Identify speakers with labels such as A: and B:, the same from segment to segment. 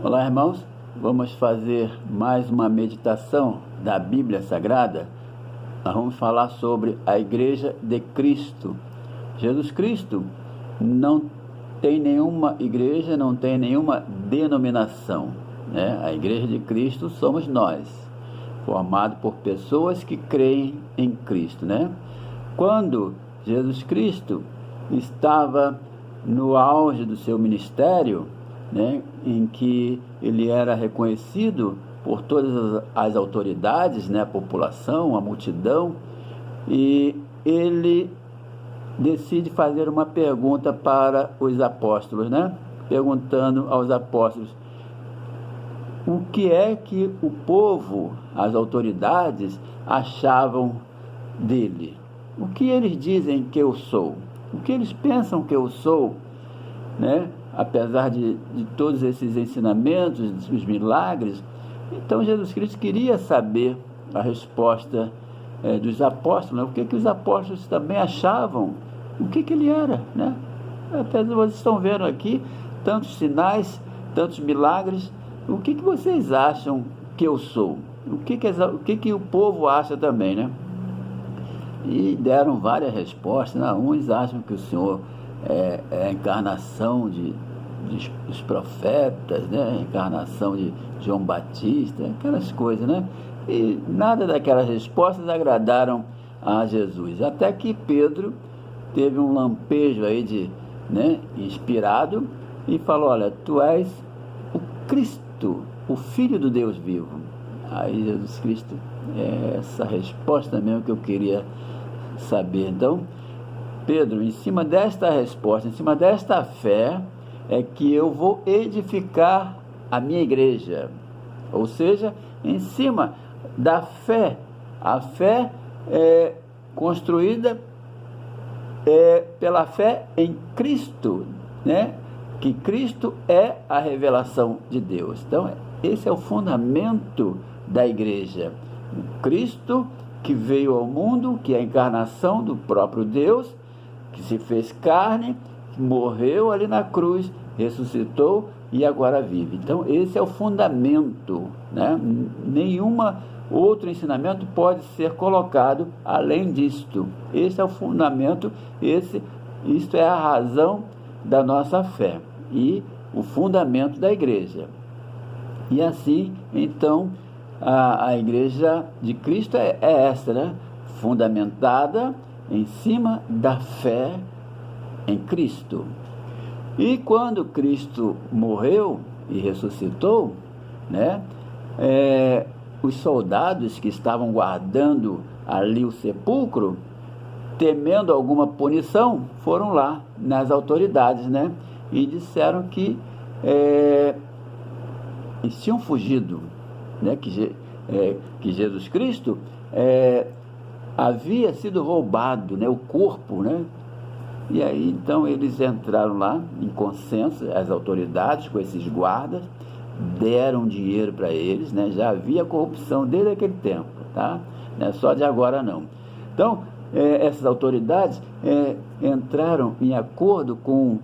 A: Olá, irmãos. Vamos fazer mais uma meditação da Bíblia Sagrada. Nós vamos falar sobre a Igreja de Cristo. Jesus Cristo não tem nenhuma igreja, não tem nenhuma denominação, né? A Igreja de Cristo somos nós, formado por pessoas que creem em Cristo, né? Quando Jesus Cristo estava no auge do seu ministério, né, em que ele era reconhecido por todas as autoridades, né, a população, a multidão, e ele decide fazer uma pergunta para os apóstolos, né, perguntando aos apóstolos o que é que o povo, as autoridades, achavam dele. O que eles dizem que eu sou? O que eles pensam que eu sou, né? Apesar de todos esses ensinamentos, os milagres. Então Jesus Cristo queria saber a resposta dos apóstolos, né? O que os apóstolos também achavam, o que ele era, né? Apesar de vocês estão vendo aqui tantos sinais, tantos milagres, o que vocês acham que eu sou? O que o povo acha também, né? E deram várias respostas, né? Uns acham que o Senhor é a encarnação dos profetas, né? A encarnação de João Batista, aquelas coisas, né? E nada daquelas respostas agradaram a Jesus, até que Pedro teve um lampejo aí inspirado, e falou: olha, tu és o Cristo, o Filho do Deus vivo. Aí Jesus Cristo, essa resposta mesmo que eu queria saber. Então, Pedro, em cima desta resposta, em cima desta fé, é que eu vou edificar a minha igreja. Ou seja, em cima da fé. A fé é construída pela fé em Cristo, né? Que Cristo é a revelação de Deus. Então, esse é o fundamento da igreja. O Cristo que veio ao mundo, que é a encarnação do próprio Deus, que se fez carne, morreu ali na cruz, ressuscitou e agora vive. Então, esse é o fundamento, né? Nenhum outro ensinamento pode ser colocado além disto. Esse é o fundamento, isto é a razão da nossa fé e o fundamento da igreja. E assim, então, a igreja de Cristo é esta, né? Fundamentada em cima da fé em Cristo. E quando Cristo morreu e ressuscitou, né, os soldados que estavam guardando ali o sepulcro, temendo alguma punição, foram lá nas autoridades, né, e disseram que eles tinham fugido, né, que Jesus Cristo havia sido roubado, né, o corpo, né? E aí então eles entraram lá em consenso, as autoridades com esses guardas, deram dinheiro para eles, né? Já havia corrupção desde aquele tempo, tá? Não é só de agora não. Então essas autoridades entraram em acordo com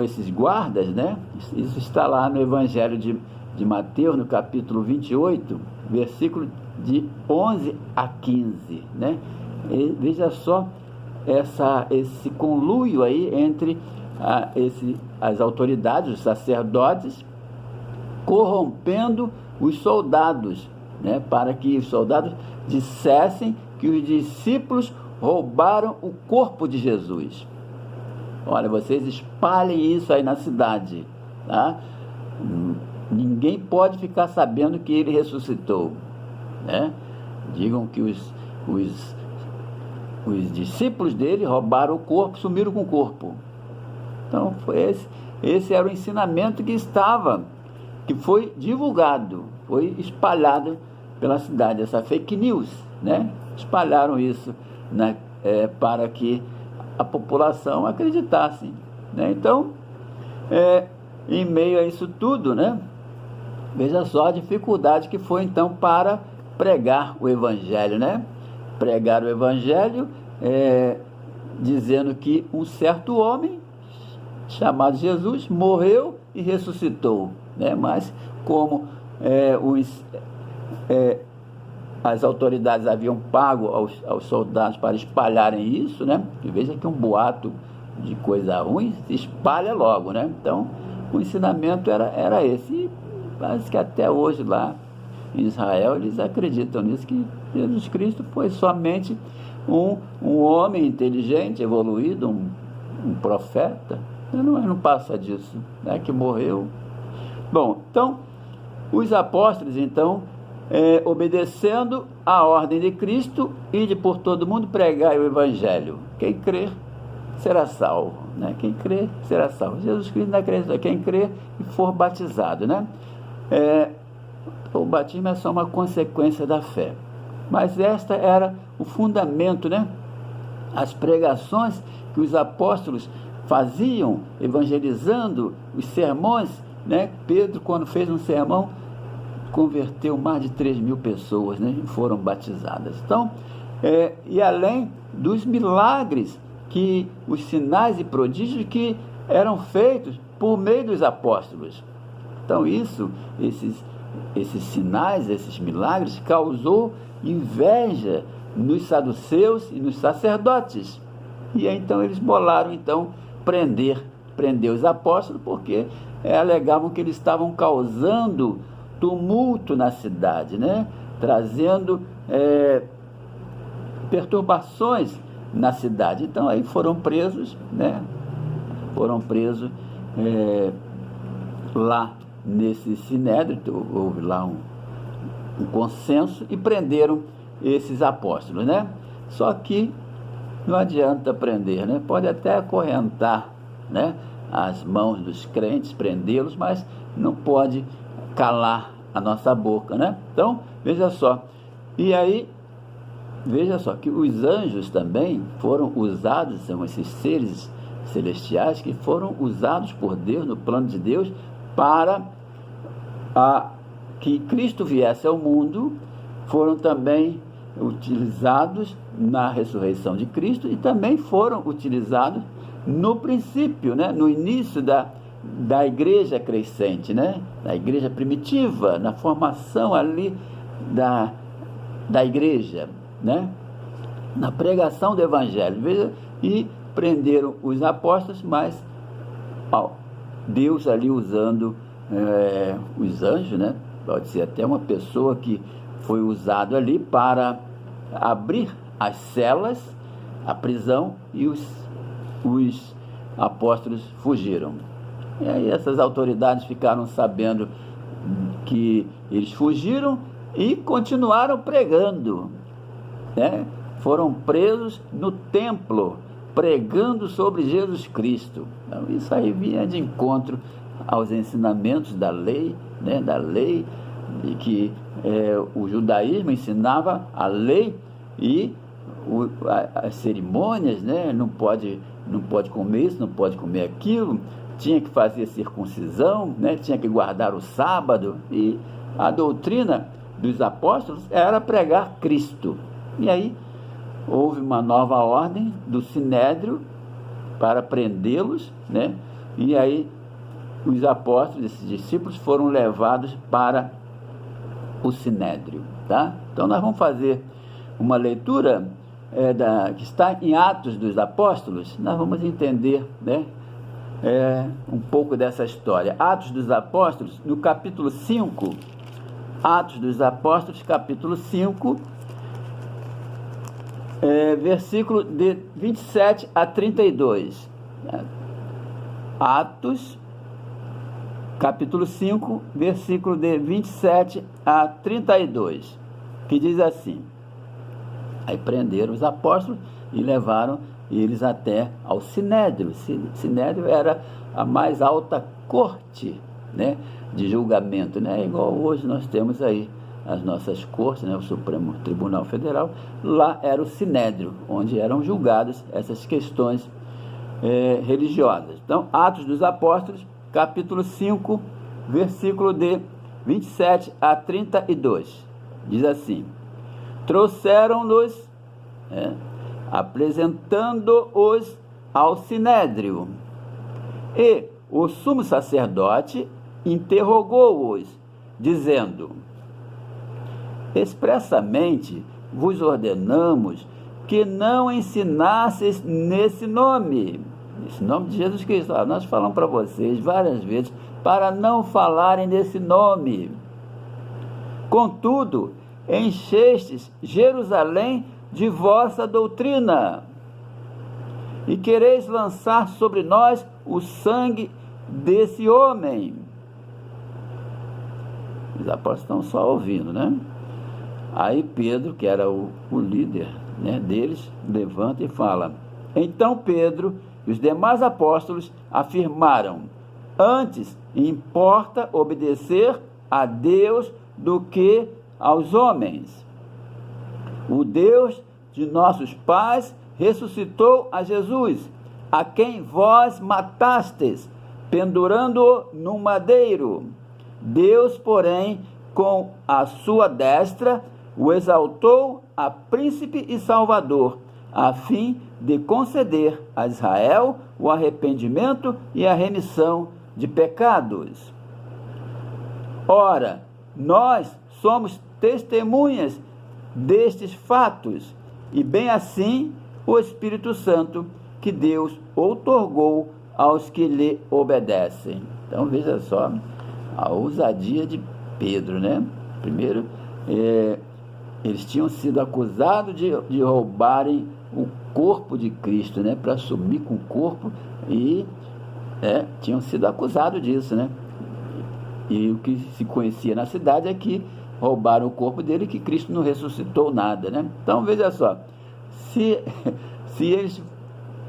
A: esses guardas, né? Isso está lá no Evangelho de Mateus, no capítulo 28, versículo de 11 a 15, né? E veja só esse conluio aí entre as autoridades, os sacerdotes, corrompendo os soldados, né? Para que os soldados dissessem que os discípulos roubaram o corpo de Jesus. Olha, vocês espalhem isso aí na cidade, tá? Ninguém pode ficar sabendo que ele ressuscitou, né? Digam que os discípulos dele roubaram o corpo, sumiram com o corpo. Então, esse era o ensinamento que foi divulgado, foi espalhado pela cidade, essa fake news, né? Espalharam isso, né, para que a população acreditasse, né? Então, em meio a isso tudo, né, veja só a dificuldade que foi então para pregar o Evangelho, né? Pregar o Evangelho dizendo que um certo homem chamado Jesus, morreu e ressuscitou, né? Mas como as autoridades haviam pago aos soldados para espalharem isso, né? E veja que um boato de coisa ruim se espalha logo, né? Então, o ensinamento era esse. E parece que até hoje lá em Israel eles acreditam nisso, que Jesus Cristo foi somente um homem inteligente, evoluído, um profeta. Não passa disso, né? Que morreu. Bom, então, os apóstolos, então, obedecendo a ordem de Cristo, ide por todo mundo pregar o Evangelho. Quem crer será salvo, né? Quem crer será salvo. Jesus Cristo não acredita. Quem crer e for batizado, né? O batismo é só uma consequência da fé. Mas esta era o fundamento, né? As pregações que os apóstolos faziam, evangelizando, os sermões, né? Pedro, quando fez um sermão, converteu mais de 3.000 pessoas, né? E foram batizadas. Então, e além dos milagres, que os sinais e prodígios que eram feitos por meio dos apóstolos. Então, esses sinais, esses milagres, causou inveja nos saduceus e nos sacerdotes. E então eles bolaram, então, prender os apóstolos, porque alegavam que eles estavam causando tumulto na cidade, né? Trazendo perturbações na cidade. Então aí foram presos, né? Foram presos lá nesse sinédrio, houve lá um consenso e prenderam esses apóstolos, né? Só que não adianta prender, né? Pode até acorrentar, né, as mãos dos crentes, prendê-los, mas não pode calar a nossa boca, né? Então, veja só. E aí, veja só que os anjos também foram usados, são esses seres celestiais que foram usados por Deus, no plano de Deus, para que Cristo viesse ao mundo. Foram também utilizados na ressurreição de Cristo e também foram utilizados no princípio, né, no início da igreja crescente, né, da igreja primitiva, na formação ali da igreja, né, na pregação do evangelho. Veja, e prenderam os apóstolos, mas Deus ali usando os anjos, né, pode ser até uma pessoa que foi usado ali para abrir as celas, a prisão, e os apóstolos fugiram. E aí essas autoridades ficaram sabendo que eles fugiram e continuaram pregando, né? Foram presos no templo, pregando sobre Jesus Cristo. Então, isso aí vinha de encontro aos ensinamentos da lei, né? Da lei, de que o judaísmo ensinava a lei e as cerimônias, né? Não pode comer isso, não pode comer aquilo, tinha que fazer circuncisão, né? Tinha que guardar o sábado, e a doutrina dos apóstolos era pregar Cristo. E aí houve uma nova ordem do sinédrio para prendê-los, né? E aí os apóstolos, esses discípulos, foram levados para o sinédrio, tá? Então nós vamos fazer uma leitura que está em Atos dos Apóstolos. Nós vamos entender, né, um pouco dessa história. Atos dos Apóstolos, no capítulo 5, Atos dos Apóstolos, capítulo 5, versículo de 27 a 32. Atos, capítulo 5, versículo de 27 a 32, que diz assim: aí prenderam os apóstolos e levaram eles até ao sinédrio. Sinédrio era a mais alta corte, né, de julgamento, né, igual hoje nós temos aí as nossas cortes, né, o Supremo Tribunal Federal. Lá era o sinédrio, onde eram julgadas essas questões religiosas. Então, Atos dos Apóstolos, capítulo 5, versículo de 27 a 32, diz assim: trouxeram-nos, apresentando-os ao sinédrio, E o sumo sacerdote interrogou-os, dizendo: expressamente vos ordenamos que não ensinasseis nesse nome de Jesus Cristo. Nós falamos para vocês várias vezes para não falarem nesse nome. Contudo, enchestes Jerusalém de vossa doutrina e quereis lançar sobre nós o sangue desse homem. Os apóstolos estão só ouvindo, né? Aí Pedro, que era o líder, né, deles, levanta e fala: então Pedro e os demais apóstolos afirmaram: antes importa obedecer a Deus do que aos homens. O Deus de nossos pais ressuscitou a Jesus, a quem vós matastes, pendurando-o num madeiro. Deus, porém, com a sua destra, o exaltou a príncipe e salvador, a fim de conceder a Israel o arrependimento e a remissão de pecados. Ora, nós somos testemunhas destes fatos, e bem assim o Espírito Santo que Deus outorgou aos que lhe obedecem. Então veja só a ousadia de Pedro, né? Primeiro, eles tinham sido acusados de roubarem o corpo de Cristo, né? Para sumir com o corpo, e tinham sido acusados disso, né? E o que se conhecia na cidade é que roubaram o corpo dele e que Cristo não ressuscitou nada, né? Então veja só, se eles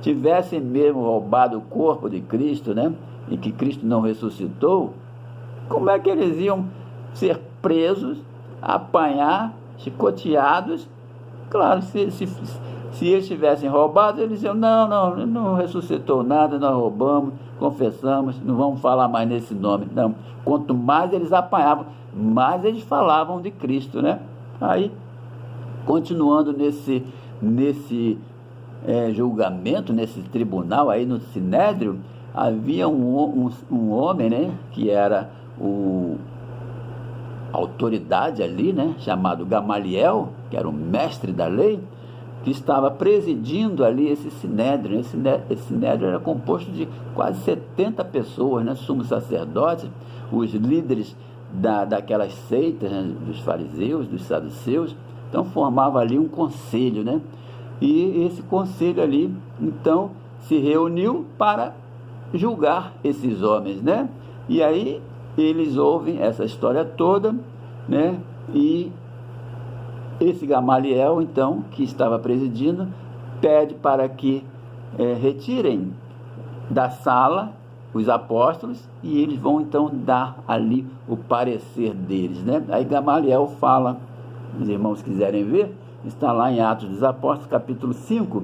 A: tivessem mesmo roubado o corpo de Cristo, né? E que Cristo não ressuscitou, como é que eles iam ser presos, apanhar, chicoteados? Claro, se eles tivessem roubado, eles diziam: não ressuscitou nada, nós roubamos, confessamos, não vamos falar mais nesse nome. Não, quanto mais eles apanhavam, mais eles falavam de Cristo, né? Aí, continuando nesse julgamento, nesse tribunal aí no Sinédrio, havia um homem, né, que era a autoridade ali, né, chamado Gamaliel, que era o mestre da lei, que estava presidindo ali esse Sinédrio. Esse Sinédrio era composto de quase 70 pessoas, né, sumos sacerdotes, os líderes daquelas seitas, né, dos fariseus, dos saduceus. Então formava ali um conselho, né? E esse conselho ali, então, se reuniu para julgar esses homens, né? E aí eles ouvem essa história toda, né? E esse Gamaliel, então, que estava presidindo, pede para que retirem da sala os apóstolos, e eles vão então dar ali o parecer deles, né? Aí Gamaliel fala, os irmãos quiserem ver, está lá em Atos dos Apóstolos, capítulo 5,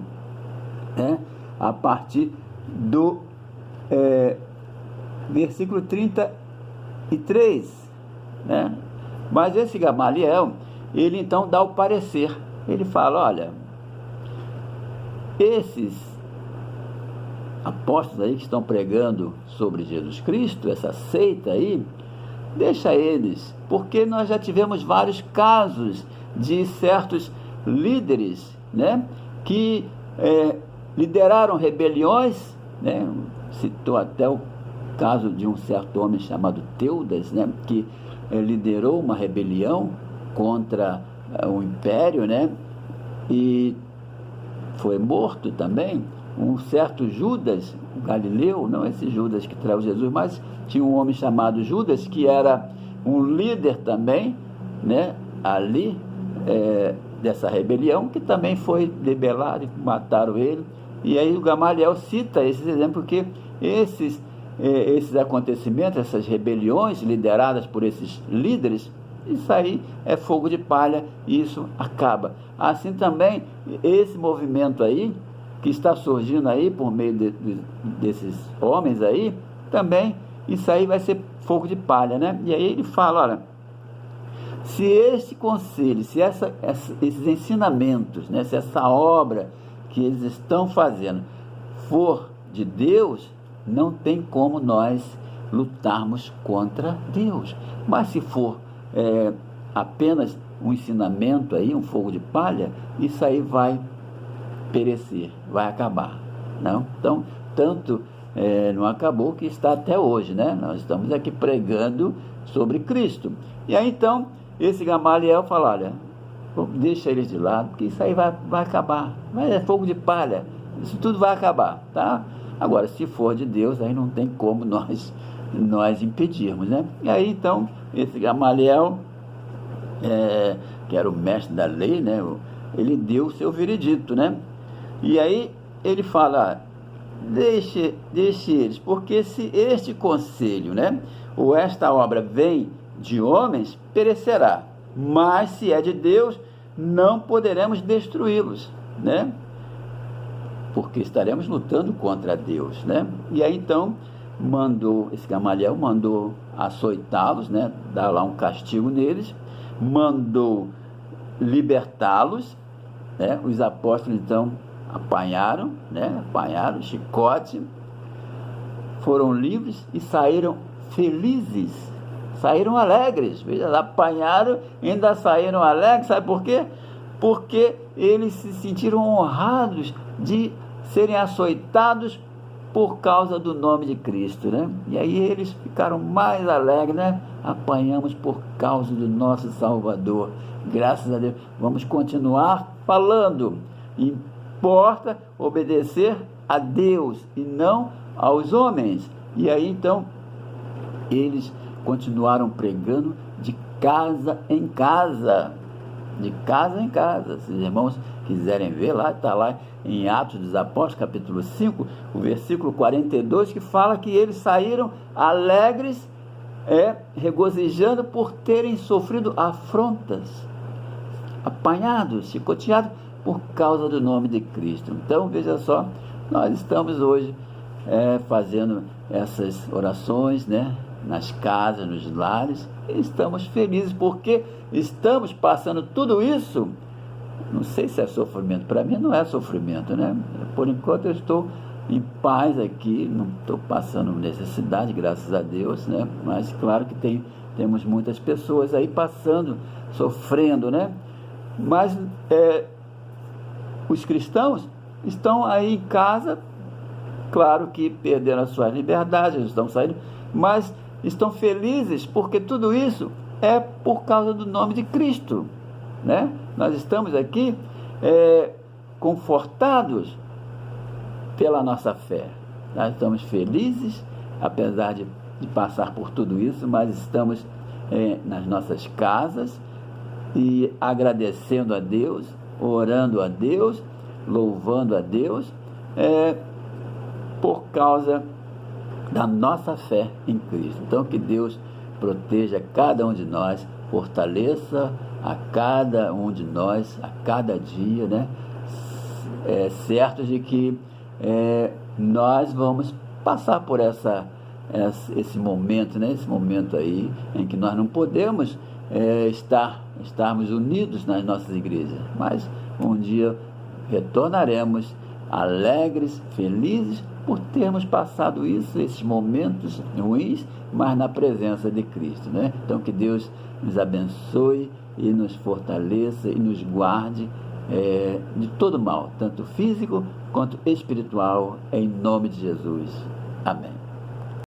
A: né? A partir do versículo 33, né? Mas esse Gamaliel, ele então dá o parecer. Ele fala: olha, esses apóstolos aí que estão pregando sobre Jesus Cristo, essa seita aí, deixa eles, porque nós já tivemos vários casos de certos líderes, né, que lideraram rebeliões, né? Citou até o caso de um certo homem chamado Teudas, né, que liderou uma rebelião contra o império, né, e foi morto também. Um certo Judas, o Galileu, não esse Judas que traiu Jesus, mas tinha um homem chamado Judas, que era um líder também, né, ali, dessa rebelião, que também foi debelado e mataram ele. E aí o Gamaliel cita esses exemplos, porque esses acontecimentos, essas rebeliões lideradas por esses líderes, isso aí é fogo de palha, e isso acaba. Assim também, esse movimento aí, que está surgindo aí por meio desses homens aí, também isso aí vai ser fogo de palha, né? E aí ele fala: olha, se este conselho, se esses ensinamentos, né, se essa obra que eles estão fazendo for de Deus, não tem como nós lutarmos contra Deus. Mas se for apenas um ensinamento aí, um fogo de palha, isso aí vai perecer, vai acabar, não? Então, tanto não acabou que está até hoje, né? Nós estamos aqui pregando sobre Cristo. E aí então, esse Gamaliel fala, olha, deixa eles de lado, porque isso aí vai acabar, mas é fogo de palha, isso tudo vai acabar, tá? Agora, se for de Deus, aí não tem como nós impedirmos, né? E aí então, esse Gamaliel, que era o mestre da lei, né? Ele deu o seu veredito, né? E aí ele fala, deixe eles, porque se este conselho, né, ou esta obra vem de homens, perecerá, mas se é de Deus, não poderemos destruí-los, né? Porque estaremos lutando contra Deus, né? E aí então esse Gamaliel mandou açoitá-los, né? Dar lá um castigo neles, mandou libertá-los, né? Os apóstolos então apanharam chicote, foram livres e saíram felizes, saíram alegres. Veja, apanharam e ainda saíram alegres. Sabe por quê? Porque eles se sentiram honrados de serem açoitados por causa do nome de Cristo, né? E aí eles ficaram mais alegres, né? Apanhamos por causa do nosso Salvador, graças a Deus. Vamos continuar falando. Importa obedecer a Deus e não aos homens. E aí então eles continuaram pregando de casa em casa, se os irmãos quiserem ver lá, está lá em Atos dos Apóstolos, capítulo 5, o versículo 42, que fala que eles saíram alegres, regozijando por terem sofrido afrontas, apanhados, chicoteados por causa do nome de Cristo. Então, veja só, nós estamos hoje fazendo essas orações, né, nas casas, nos lares, e estamos felizes porque estamos passando tudo isso. Não sei se é sofrimento, para mim não é sofrimento, né? Por enquanto eu estou em paz aqui, não estou passando necessidade, graças a Deus, né? Mas claro que temos muitas pessoas aí passando, sofrendo, né? Mas os cristãos estão aí em casa, claro que perderam a sua liberdade, estão saindo, mas estão felizes porque tudo isso é por causa do nome de Cristo, né? Nós estamos aqui confortados pela nossa fé. Nós estamos felizes, apesar de passar por tudo isso, mas estamos nas nossas casas e agradecendo a Deus, orando a Deus, louvando a Deus, por causa da nossa fé em Cristo. Então, que Deus proteja cada um de nós, fortaleça a cada um de nós, a cada dia, né? Certo de que nós vamos passar por esse momento, né? Esse momento aí em que nós não podemos estarmos unidos nas nossas igrejas, mas um dia retornaremos alegres, felizes, por termos passado esses momentos ruins, mas na presença de Cristo, né? Então, que Deus nos abençoe e nos fortaleça e nos guarde de todo mal, tanto físico quanto espiritual, em nome de Jesus. Amém.